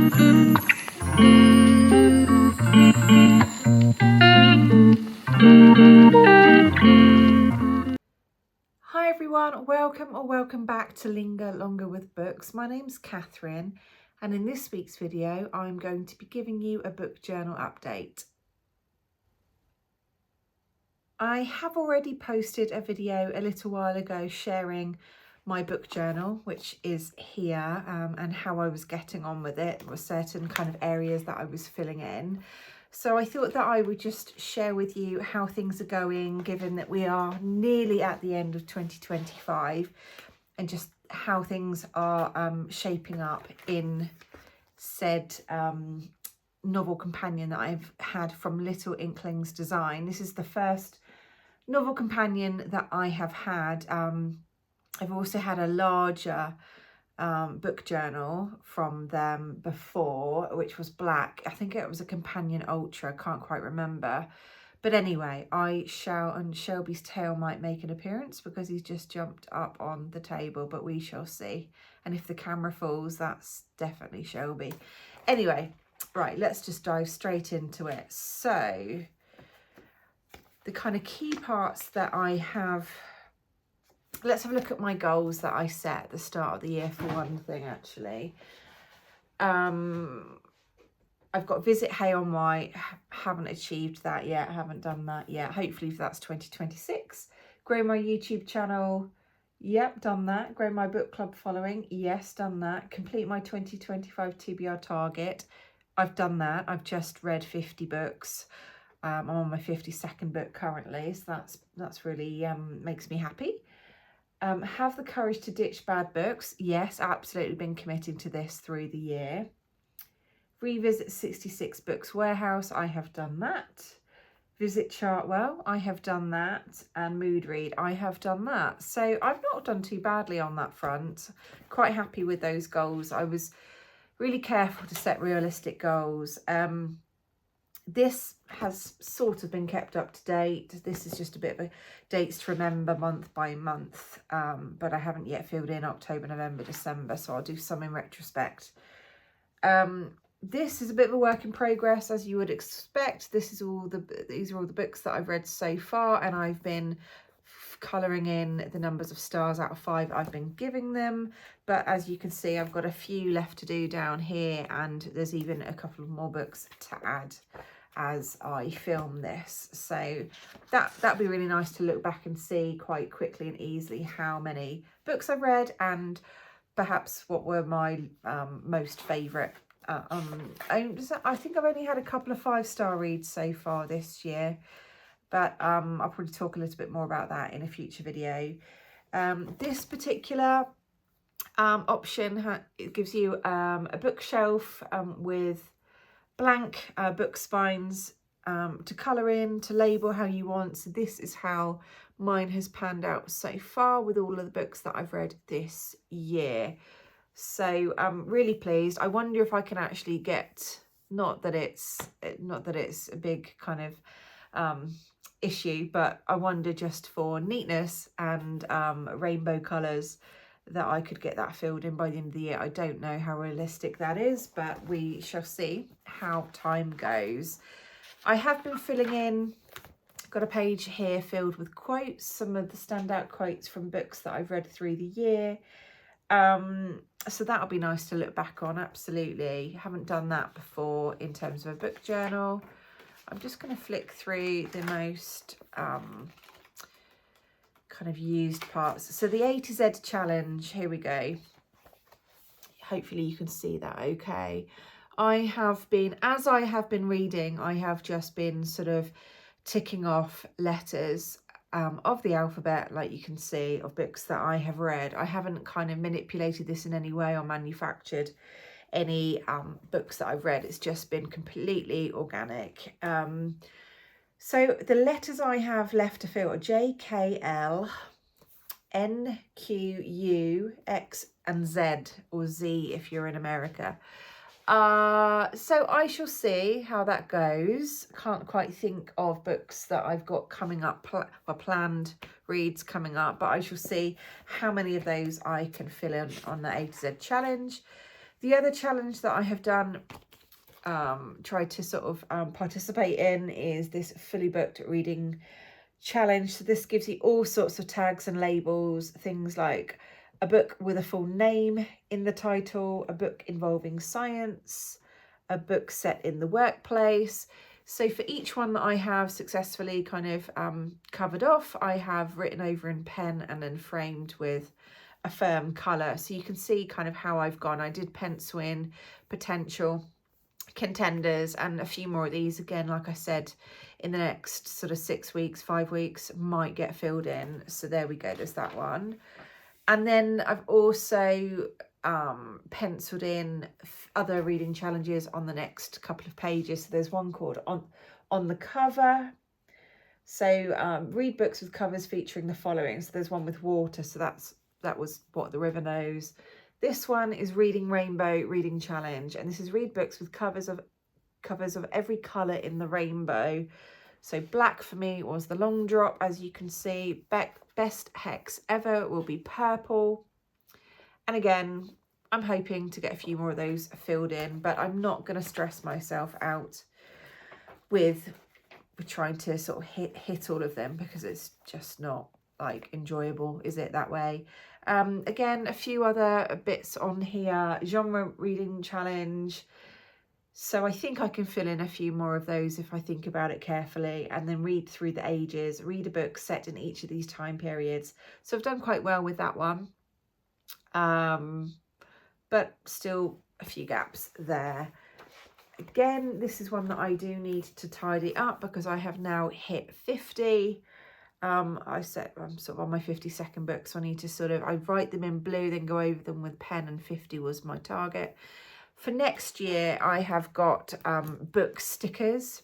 Hi everyone, welcome back to Linger Longer with Books. My name's Catherine, and in this week's video I'm going to be giving you a book journal update. I have already posted a video a little while ago sharing my book journal, which is here, and how I was getting on with it. There were certain kind of areas that I was filling in. So I thought that I would just share with you how things are going, given that we are nearly at the end of 2025, and just how things are shaping up in said novel companion that I've had from Little Inklings Design. This is the first novel companion that I have had. I've also had a larger book journal from them before, which was black. I think it was a companion ultra, I can't quite remember. But anyway, and Shelby's tail might make an appearance because he's just jumped up on the table, but we shall see. And if the camera falls, that's definitely Shelby. Anyway, right, let's just dive straight into it. So the kind of key parts that I have, let's have a look at my goals that I set at the start of the year for one thing, actually. I've got Visit Hay on White, haven't achieved that yet, haven't done that yet. Hopefully that's 2026. Grow my YouTube channel, yep, done that. Grow my book club following, yes, done that. Complete my 2025 TBR target, I've done that. I've just read 50 books. I'm on my 52nd book currently, so that's really makes me happy. Have the courage to ditch bad books. Yes, absolutely been committing to this through the year. Revisit 66 Books Warehouse. I have done that. Visit Chartwell. I have done that. And Mood Read. I have done that. So I've not done too badly on that front. Quite happy with those goals. I was really careful to set realistic goals. This has sort of been kept up to date. This is just a bit of a dates to remember month by month, but I haven't yet filled in October, November, December, so I'll do some in retrospect. This is a bit of a work in progress, as you would expect. These are all the books that I've read so far, and I've been colouring in the numbers of stars out of 5 I've been giving them. But as you can see, I've got a few left to do down here, and there's even a couple of more books to add as I film this. So that'd be really nice to look back and see quite quickly and easily how many books I've read, and perhaps what were my most favourite. I think I've only had a couple of 5-star reads so far this year, but I'll probably talk a little bit more about that in a future video. This particular option, it gives you a bookshelf with blank book spines to colour in, to label how you want. So this is how mine has panned out so far with all of the books that I've read this year. So I'm really pleased. I wonder if I can actually get, not that it's a big kind of issue, but I wonder just for neatness and rainbow colours that I could get that filled in by the end of the year. I don't know how realistic that is, but we shall see how time goes. I have been filling in, got a page here filled with quotes, some of the standout quotes from books that I've read through the year. So that'll be nice to look back on, absolutely. Haven't done that before in terms of a book journal. I'm just going to flick through the most kind of used parts. So the A to Z challenge, here we go. Hopefully you can see that okay. As I have been reading, I have just been sort of ticking off letters of the alphabet, like you can see, of books that I have read. I haven't kind of manipulated this in any way or manufactured any books that I've read. It's just been completely organic. So the letters I have left to fill are J, K, L, N, Q, U, X and Z, or Z if you're in America. So I shall see how that goes. Can't quite think of books that I've got coming up, or planned reads coming up, but I shall see how many of those I can fill in on the A to Z challenge. The other challenge that I have done, tried to sort of participate in, is this fully booked reading challenge. So this gives you all sorts of tags and labels, things like a book with a full name in the title, a book involving science, a book set in the workplace. So for each one that I have successfully kind of covered off, I have written over in pen and then framed with a firm colour. So you can see kind of how I've gone. I did pencil in potential contenders, and a few more of these, again, like I said, in the next sort of 6 weeks, 5 weeks, might get filled in. So there we go, there's that one. And then I've also penciled in other reading challenges on the next couple of pages. So there's one called on the cover. So read books with covers featuring the following. So there's one with water, so that was What the River Knows. This one is Reading Rainbow Reading Challenge, and this is read books with covers of every colour in the rainbow. So black for me was the long drop, as you can see. Best hex ever will be purple. And again, I'm hoping to get a few more of those filled in, but I'm not going to stress myself out with trying to sort of hit all of them, because it's just not like enjoyable, is it, that way? Again, a few other bits on here. Genre reading challenge. So I think I can fill in a few more of those if I think about it carefully. And then read through the ages, read a book set in each of these time periods. So I've done quite well with that one. But still a few gaps there. Again, this is one that I do need to tidy up, because I have now hit 50. I'm sort of on my 52nd book, so I need to I write them in blue, then go over them with pen, and 50 was my target. For next year, I have got book stickers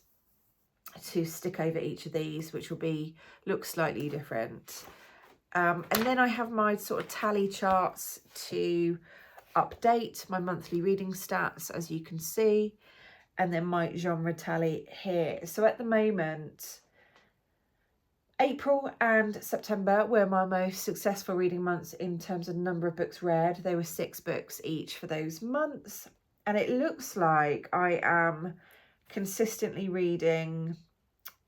to stick over each of these, which will look slightly different. And then I have my sort of tally charts to update my monthly reading stats, as you can see, and then my genre tally here. So at the moment, April and September were my most successful reading months in terms of number of books read. There were 6 books each for those months. And it looks like I am consistently reading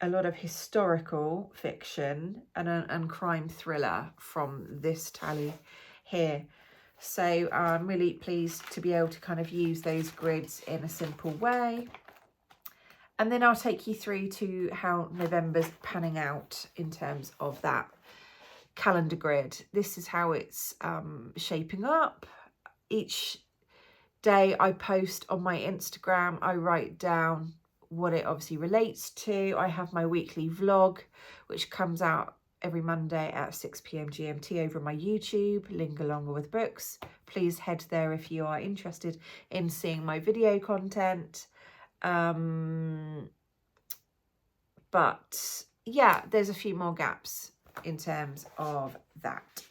a lot of historical fiction and crime thriller from this tally here. So I'm really pleased to be able to kind of use those grids in a simple way. And then I'll take you through to how November's panning out in terms of that calendar grid. This is how it's shaping up. Each day I post on my Instagram, I write down what it obviously relates to. I have my weekly vlog, which comes out every Monday at 6 p.m. GMT over my YouTube, Linger Longer with Books. Please head there if you are interested in seeing my video content. But yeah, there's a few more gaps in terms of that.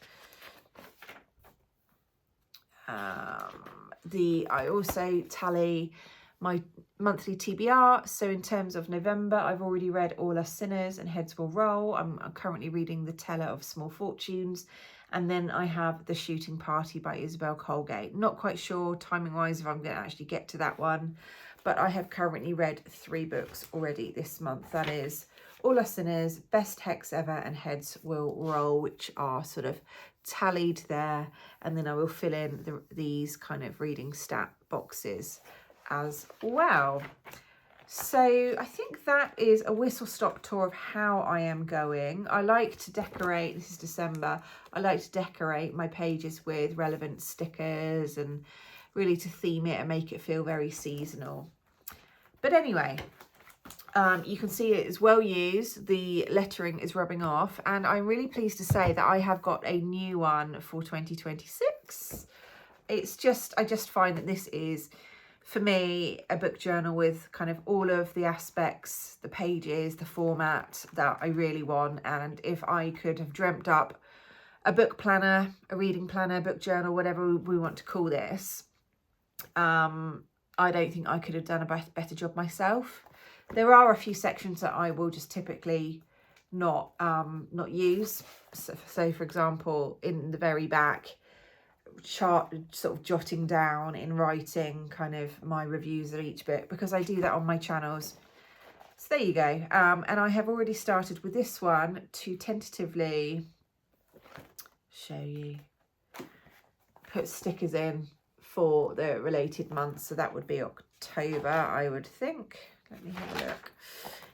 I also tally my monthly TBR. So in terms of November, I've already read All Us Sinners and Heads Will Roll. I'm currently reading The Teller of Small Fortunes. And then I have The Shooting Party by Isabel Colgate. Not quite sure timing-wise if I'm going to actually get to that one, but I have currently read 3 books already this month. That is All Us Sinners, Best Hex Ever, and Heads Will Roll, which are sort of tallied there. And then I will fill in these kind of reading stat boxes as well. So I think that is a whistle-stop tour of how I am going. I like to decorate, this is December, I like to decorate my pages with relevant stickers and really to theme it and make it feel very seasonal. But anyway, you can see it is well used, the lettering is rubbing off, and I'm really pleased to say that I have got a new one for 2026. I just find that this is, for me, a book journal with kind of all of the aspects, the pages, the format that I really want. And if I could have dreamt up a book planner, a reading planner, book journal, whatever we want to call this, I don't think I could have done a better job myself. There are a few sections that I will just typically not use. So for example, in the very back, sort of jotting down in writing kind of my reviews of each book, because I do that on my channels. So there you go. And I have already started with this one to tentatively show you, put stickers in for the related months. So that would be October, I would think. Let me have a look.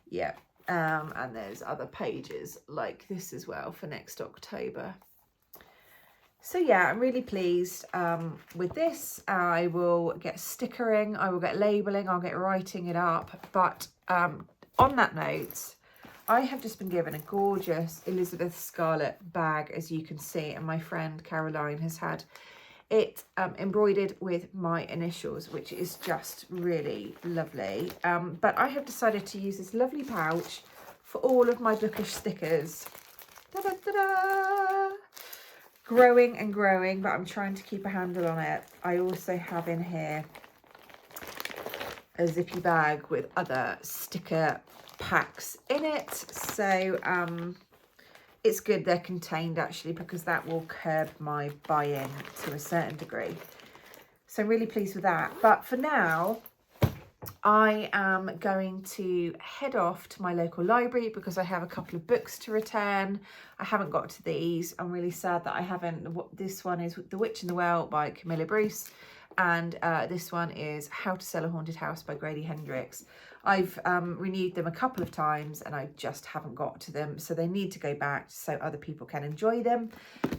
Yeah. And there's other pages like this as well for next October. So yeah, I'm really pleased with this. I will get stickering, I will get labelling, I'll get writing it up. But on that note, I have just been given a gorgeous Elizabeth Scarlett bag, as you can see, and my friend Caroline has had it embroidered with my initials, which is just really lovely. But I have decided to use this lovely pouch for all of my bookish stickers. Da-da-da-da! Growing and growing, but I'm trying to keep a handle on it. I also have in here a zippy bag with other sticker packs in it. So it's good they're contained, actually, because that will curb my buy-in to a certain degree. So I'm really pleased with that. But for now, I am going to head off to my local library because I have a couple of books to return. I haven't got to these. I'm really sad that I haven't. This one is The Witch in the Well by Camilla Bruce, and this one is How to Sell a Haunted House by Grady Hendrix. I've renewed them a couple of times and I just haven't got to them, so they need to go back so other people can enjoy them.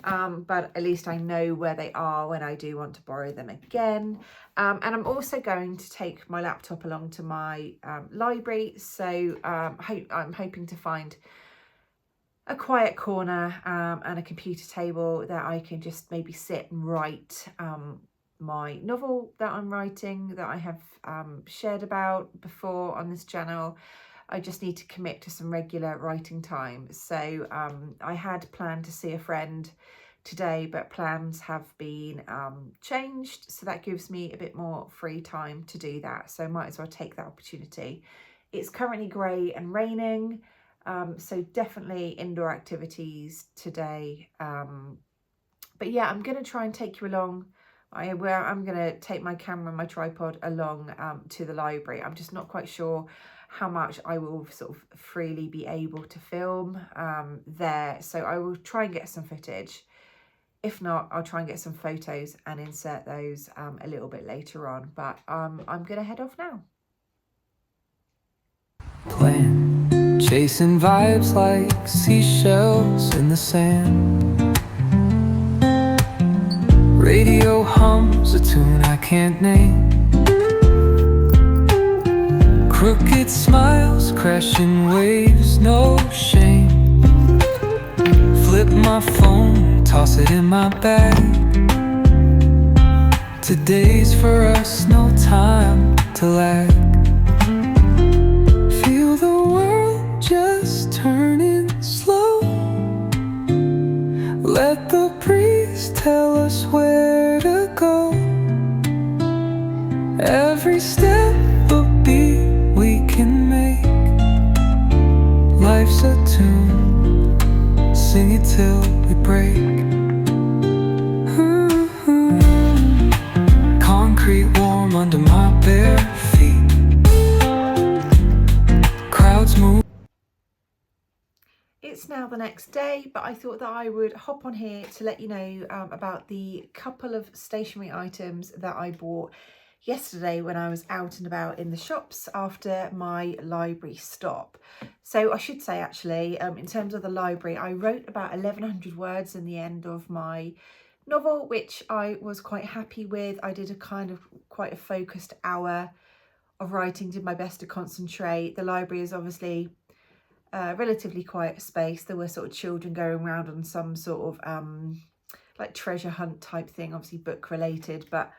But at least I know where they are when I do want to borrow them again. And I'm also going to take my laptop along to my library, so I'm hoping to find a quiet corner and a computer table that I can just maybe sit and write my novel that I'm writing, that I have shared about before on this channel. I just need to commit to some regular writing time. So I had planned to see a friend today, but plans have been changed, so that gives me a bit more free time to do that, so I might as well take that opportunity. It's currently grey and raining, so definitely indoor activities today. But yeah, I'm going to try and take you along. I'm going to take my camera and my tripod along to the library. I'm just not quite sure how much I will sort of freely be able to film there. So I will try and get some footage. If not, I'll try and get some photos and insert those a little bit later on. But I'm going to head off now. Plan, chasing vibes like seashells in the sand. Radio hums a tune I can't name. Crooked smiles, crashing waves, no shame. Flip my phone, toss it in my bag. Today's for us, no time to lag. Feel the world just turning slow. Let the breeze tell us where to go. Every step a beat we can make. Life's a tune, sing it till we break. Concrete warm under my bare feet. Crowds move. It's now the next day, but I thought that I would hop on here to let you know about the couple of stationery items that I bought yesterday when I was out and about in the shops after my library stop. So I should say, actually, in terms of the library, I wrote about 1,100 words in the end of my novel, which I was quite happy with. I did a kind of quite a focused hour of writing, did my best to concentrate. The library is obviously relatively quiet space. There were sort of children going around on some sort of like treasure hunt type thing, obviously book related, but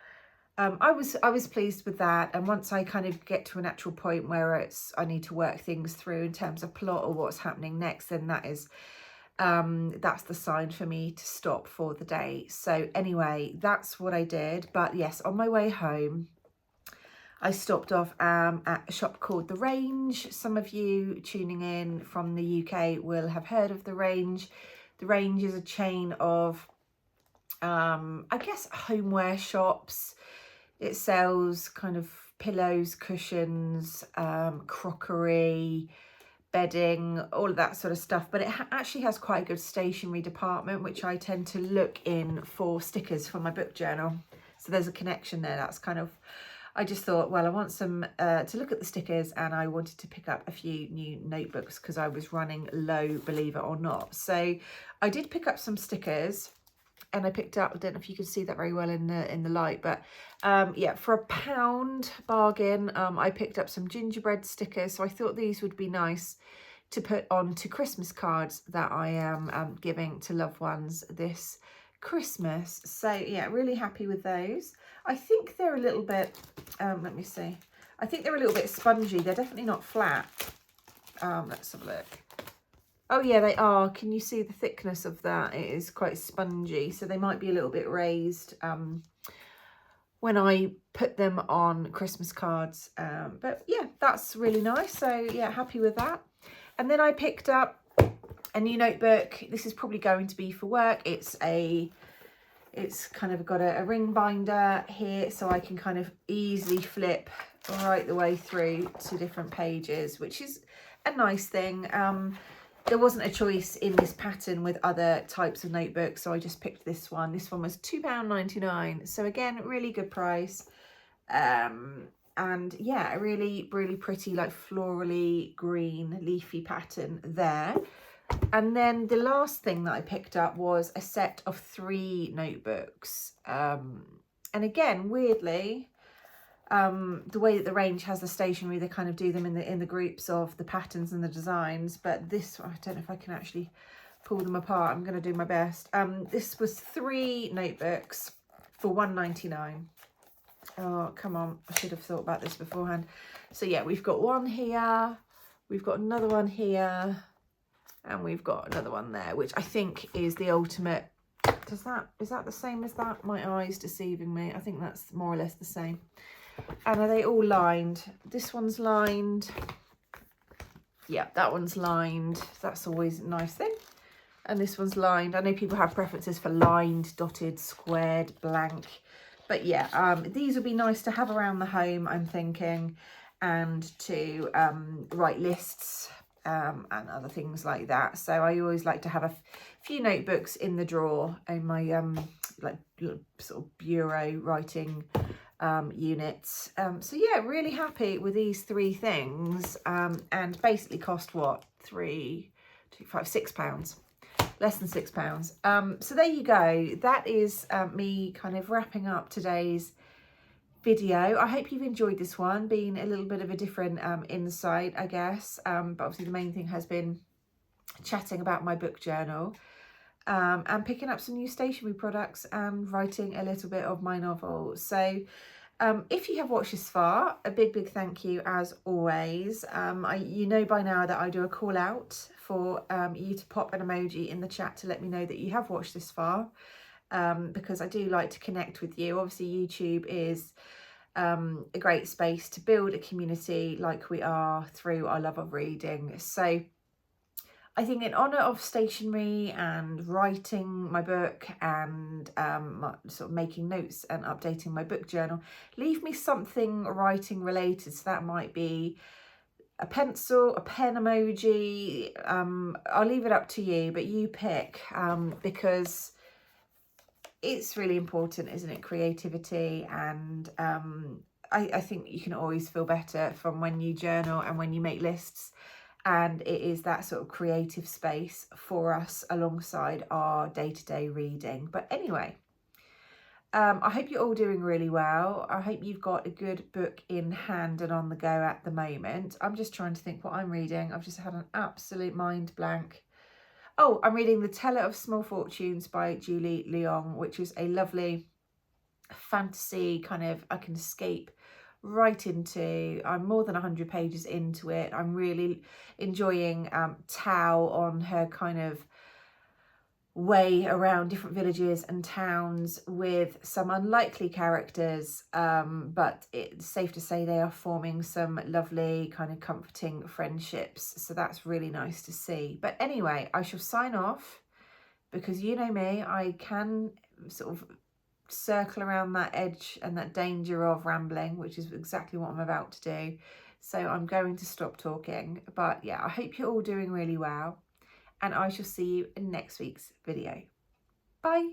I was pleased with that. And once I kind of get to a natural point where I need to work things through in terms of plot or what's happening next, then that is that's the sign for me to stop for the day. So anyway, that's what I did. But yes, on my way home, I stopped off at a shop called The Range. Some of you tuning in from the UK will have heard of The Range. The Range is a chain of I guess homeware shops. It sells kind of pillows, cushions, crockery, bedding, all of that sort of stuff, but it actually has quite a good stationery department, which I tend to look in for stickers for my book journal. So there's a connection there. That's kind of, I just thought, well, I want some to look at the stickers, and I wanted to pick up a few new notebooks because I was running low, believe it or not. So I did pick up some stickers, and I picked up, I don't know if you can see that very well in the light, but yeah, for £1 bargain, I picked up some gingerbread stickers. So I thought these would be nice to put on to Christmas cards that I am giving to loved ones this Christmas. So yeah, really happy with those. I think they're a little bit, let me see. I think they're a little bit spongy. They're definitely not flat. Let's have a look. Oh yeah, they are. Can you see the thickness of that? It is quite spongy, so they might be a little bit raised when I put them on Christmas cards. But yeah, that's really nice. So yeah, happy with that. And then I picked up a new notebook. This is probably going to be for work. It's kind of got a ring binder here, so I can kind of easily flip right the way through to different pages, which is a nice thing. There wasn't a choice in this pattern with other types of notebooks, so I just picked this one. This one was £2.99, so again, really good price. And yeah, a really pretty, like florally green leafy pattern there. And then the last thing that I picked up was a set of 3 notebooks. And again, weirdly, the way that the range has the stationery, they kind of do them in the groups of the patterns and the designs. But this, I don't know if I can actually pull them apart. I'm going to do my best. This was 3 notebooks for £1.99. Oh, come on. I should have thought about this beforehand. So yeah, we've got one here. We've got another one here. And we've got another one there, which I think is the ultimate. Is that the same as that? My eye's deceiving me. I think that's more or less the same. And are they all lined? This one's lined. Yeah, that one's lined. That's always a nice thing. And this one's lined. I know people have preferences for lined, dotted, squared, blank. But yeah, these would be nice to have around the home, I'm thinking, and to write lists and other things like that. So I always like to have a few notebooks in the drawer in my like sort of bureau writing units. So yeah, really happy with these 3 things, and basically cost what, £3, £2, £5, £6, less than £6. So there you go. That is me kind of wrapping up today's video. I hope you've enjoyed this one, being a little bit of a different insight, I guess, but obviously the main thing has been chatting about my book journal, and picking up some new stationery products and writing a little bit of my novel. So if you have watched this far, a big thank you as always. You know by now that I do a call out for you to pop an emoji in the chat to let me know that you have watched this far, because I do like to connect with you. Obviously YouTube is a great space to build a community like we are through our love of reading. So I think in honour of stationery and writing my book and sort of making notes and updating my book journal, leave me something writing related. So that might be a pencil, a pen emoji. I'll leave it up to you, but you pick, because it's really important, isn't it? Creativity. And I think you can always feel better from when you journal and when you make lists. And it is that sort of creative space for us alongside our day-to-day reading. But anyway, I hope you're all doing really well. I hope you've got a good book in hand and on the go at the moment. I'm just trying to think what I'm reading. I've just had an absolute mind blank. Oh, I'm reading The Teller of Small Fortunes by Julie Leong, which is a lovely fantasy kind of, I can escape right into. I'm more than 100 pages into it. I'm really enjoying Tao on her kind of way around different villages and towns with some unlikely characters, but it's safe to say they are forming some lovely kind of comforting friendships. So that's really nice to see. But anyway, I shall sign off, because you know me, I can sort of circle around that edge and that danger of rambling, which is exactly what I'm about to do. So I'm going to stop talking. But yeah, I hope you're all doing really well, and I shall see you in next week's video. Bye.